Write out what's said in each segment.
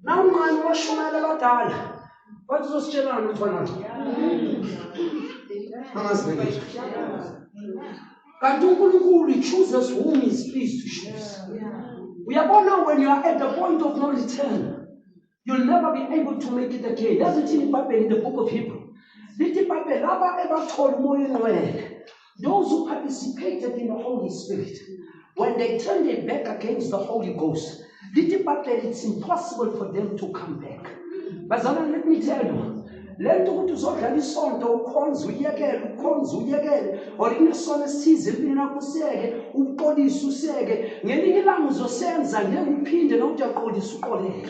Now man washumayela abadala. Bathi uzositshelana mfana. Angazi. Kanti uNkulunkulu chooses whom he is pleased to choose. Uyabona, when you are at the point of no return, you'll never be able to make it again. Doesn't it happen in the book of Hebrews? Those who participated in the Holy Spirit, when they turned their back against the Holy Ghost, it's impossible for them to come back. But let me tell you, lento ukuthi uzodlala isonto ukhonza uyekele or inesona esithize empilweni yakho usiyeke uqolise usiyeke ngelinye ilanga uzosenza ngeke uphinde nokuthi uyaqolisa uqoleke.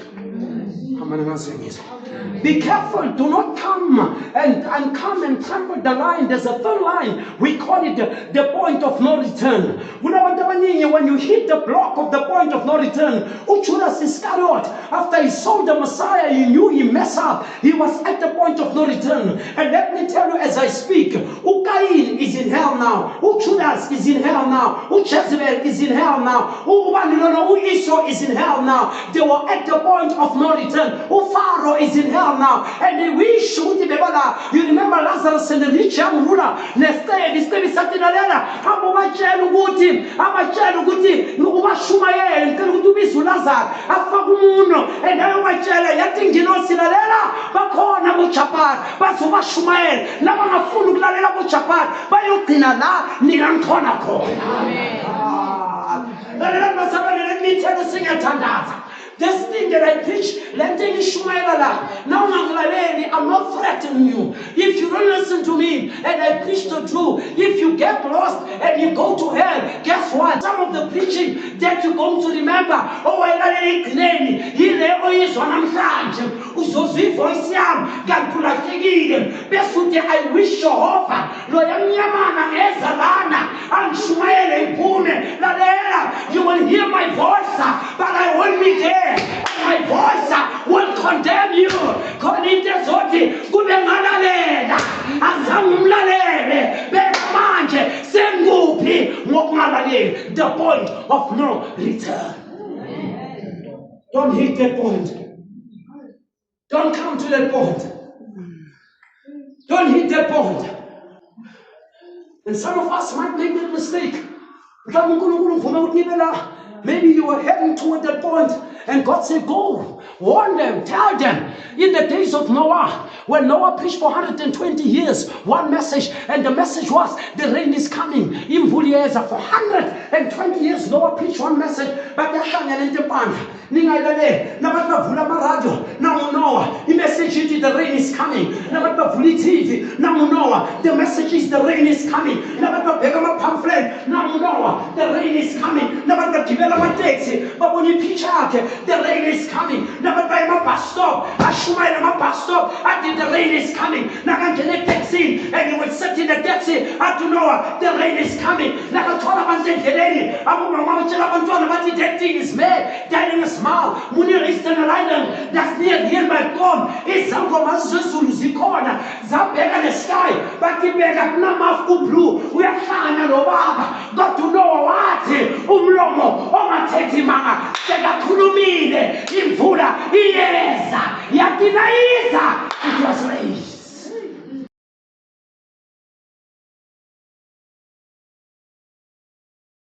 Be careful, do not come and come and trample the line. There's a thin line, we call it the point of no return. When you hit the block of the point of no return, Judas Iscariot, after he saw the Messiah, he knew he messed up. He was at the point of no return. And let me tell you as I speak, Cain is in hell now. Judas is in hell now. Jezebel is in hell now. Esau is in hell now. They were at the point of no return. Pharaoh is in hell now. And they wish you remember Lazarus and the rich young ruler. Let me tell you, sing a this thing that I preach, now I'm not threatening you. If you don't listen to me and I preach the truth, if you get lost and you go to hell, guess what? Some of the preaching that you're going to remember, I wish Jehovah, you will hear my voice, but I won't be there. My voice will condemn you. The point of no return. Don't hit that point. Don't come to that point. Don't hit that point. And some of us might make that mistake. Maybe you were heading toward that point, and God said, go, warn them, tell them. In the days of Noah, when Noah preached for 120 years, one message, and the message was, the rain is coming. In Vulieza, for 120 years, Noah preached one message, but the message is the rain is coming. The message is the rain is coming. The rain is coming. But when you preach out, the rain is coming. The rain is coming. And you will sit in the taxi. The rain is coming. That thing is mad. Dining a smile. Munir Eastern Island. That's near here by Tom. It's some from us Zikona. Zabega the sky. But the bega Namaf blue. We are fine and got to know what Umlomo. Omateti Mama. Tega Kulumine. Imfula. Yes.